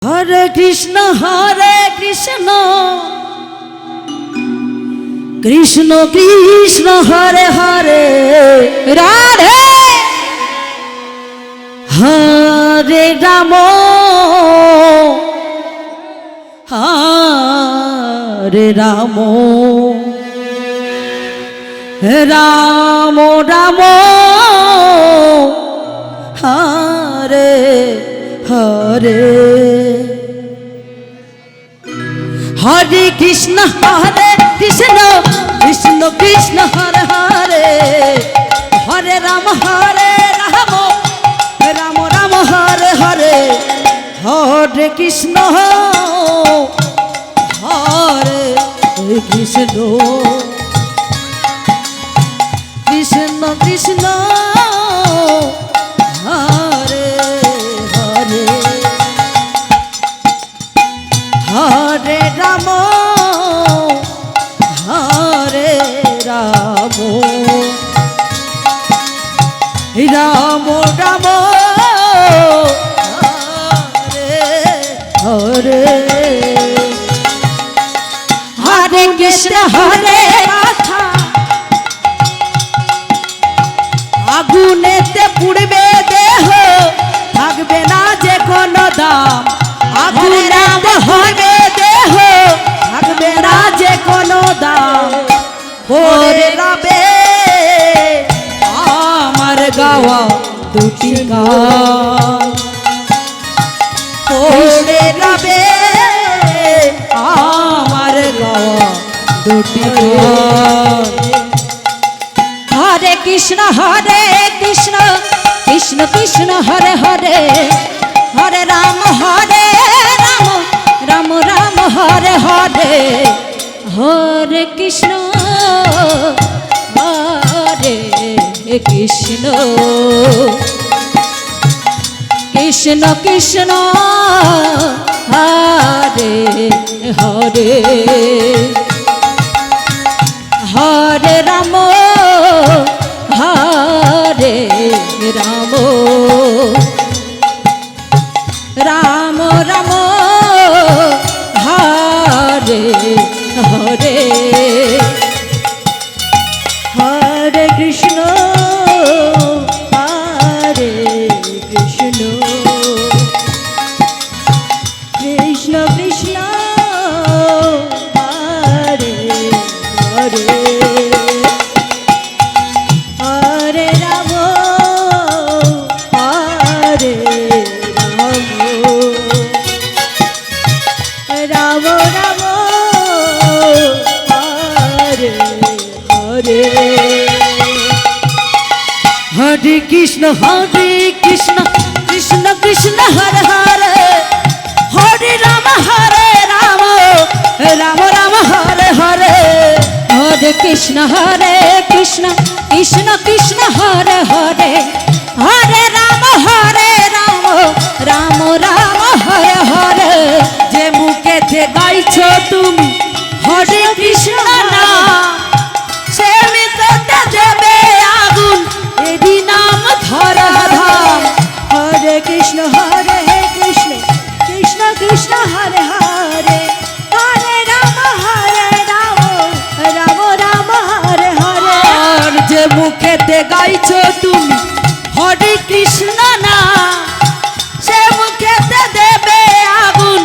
হরে কৃষ্ণ কৃষ্ণ কৃষ্ণ হরে হরে রাধে হরে রাম হরে রাম রাম রাম হরে হরে হরে কৃষ্ণ কৃষ্ণ কৃষ্ণ হরে হরে হরে রাম রাম রাম হরে হরে হরে কৃষ্ণ হরে কৃষ্ণ কৃষ্ণ কৃষ্ণ হরে হরে হরে রাম হরে রাম রাম রাম হরে হরে হরে কৃষ্ণ হরে কথা আগুনেতে পুড়বে দেহ থাকবে না যে কোনো দাম আগুনেতে হবে দেহ থাকবে না যে কোনো দাম পড়ে রবে আমার গাওয়া দুটি গান পড়ে রবে আমার গাওয়া দুটি গান হরে কৃষ্ণ কৃষ্ণ কৃষ্ণ হরে হরে হরে রাম রাম রাম হরে হরে হরে কৃষ্ণ কৃষ্ণ কৃষ্ণ কৃষ্ণ হরে হরে হরে রাম হরে রাম রাম রাম হরে হরে হরে কৃষ্ণ হরে কৃষ্ণ কৃষ্ণ কৃষ্ণ হরে হরে হরে রাম হরে রাম রাম রাম হরে হরে হরে কৃষ্ণ কৃষ্ণ কৃষ্ণ হরে হরে হরে রাম রাম রাম হরে হরে হরে কৃষ্ণ কৃষ্ণ কৃষ্ণ হরে হরে হরে রাম রাম রাম হরে হরে যে মুখেতে গাইছো তুমি হরে কৃষ্ণ নাম সে মিটতে দেবে আগুন এদি নাম ধরা ধাম হরে কৃষ্ণ কৃষ্ণ কৃষ্ণ হরে হরে হরে রাম রাম রাম হরে হরে আর যে মুখেতে গাইছো তুমি হরে কৃষ্ণ নাম সে মুখেতে দেবে আগুন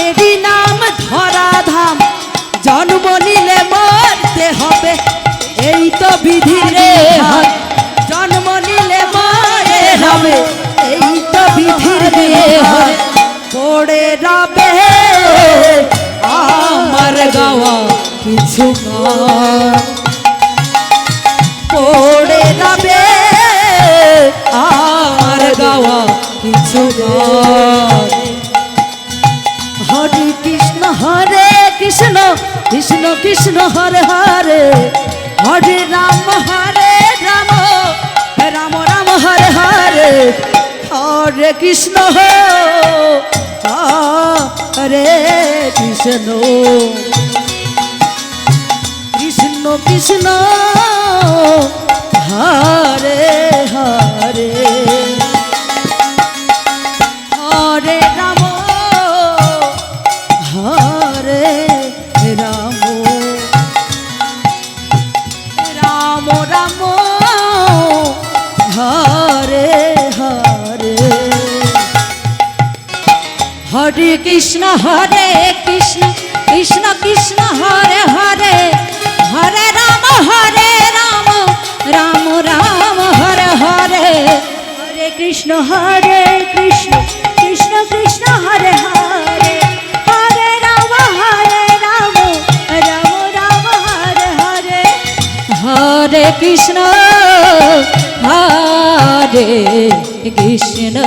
এদি নাম ধরা ধাম জন্ম নিলে মরতে হবে এই তো বিধি রে জন্ম নিলে মরে হবে এই তো বিধির বিধান পড়ে রবে আমার গাওয়া কিছু গান পড়ে রবে আমার গাওয়া কিছু গান হরে কৃষ্ণ কৃষ্ণ কৃষ্ণ হরে হরে হরে রাম রাম রাম হরে হরে হরে কৃষ্ণ হরে কৃষ্ণ কৃষ্ণ কৃষ্ণ হরে হরে হরে রাম হরে কৃষ্ণ কৃষ্ণ কৃষ্ণ হরে হরে হরে রাম রাম রাম হরে হরে হরে কৃষ্ণ কৃষ্ণ কৃষ্ণ হরে হরে হরে রাম রাম রাম হরে হরে হরে কৃষ্ণ কৃষ্ণ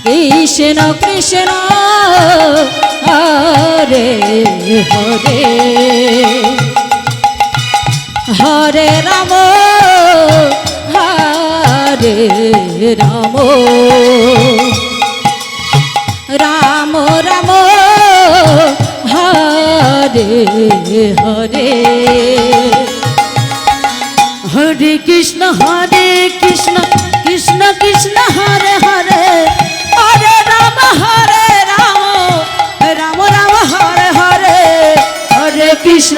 কৃষ্ণ কৃষ্ণ হরে হরে হরে রাম রাম রাম হরে হরে হরে কৃষ্ণ কৃষ্ণ কৃষ্ণ হরে হরে হরে রাম রাম রাম হরে হরে হরে কৃষ্ণ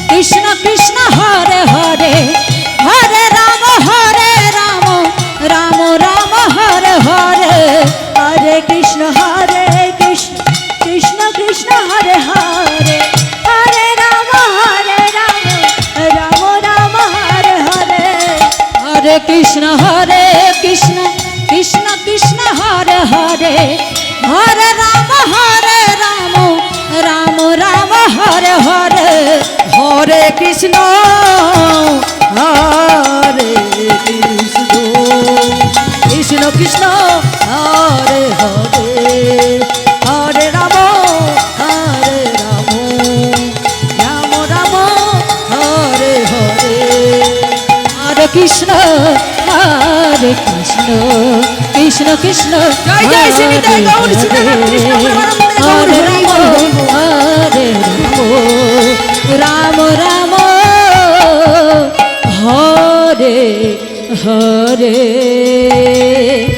কৃষ্ণ কৃষ্ণ হরে হরে হরে রাম রাম রাম হরে হরে হরে কৃষ্ণ কৃষ্ণ কৃষ্ণ হরে হরে হরে রাম রাম রাম হরে হরে হরে কৃষ্ণ কৃষ্ণ কৃষ্ণ হরে হরে হরে রাম রাম রাম হরে হরে হরে কৃষ্ণ কৃষ্ণ কৃষ্ণ হরে হরে হরে রাম রাম রাম হরে হরে হরে কৃষ্ণ কৃষ্ণ কৃষ্ণ জয় জয় শ্রী নিতাই গৌর সীতারাম কৃষ্ণ পরমানন্দে গৌর হরে হরি বল। রাম রাম হরে হরে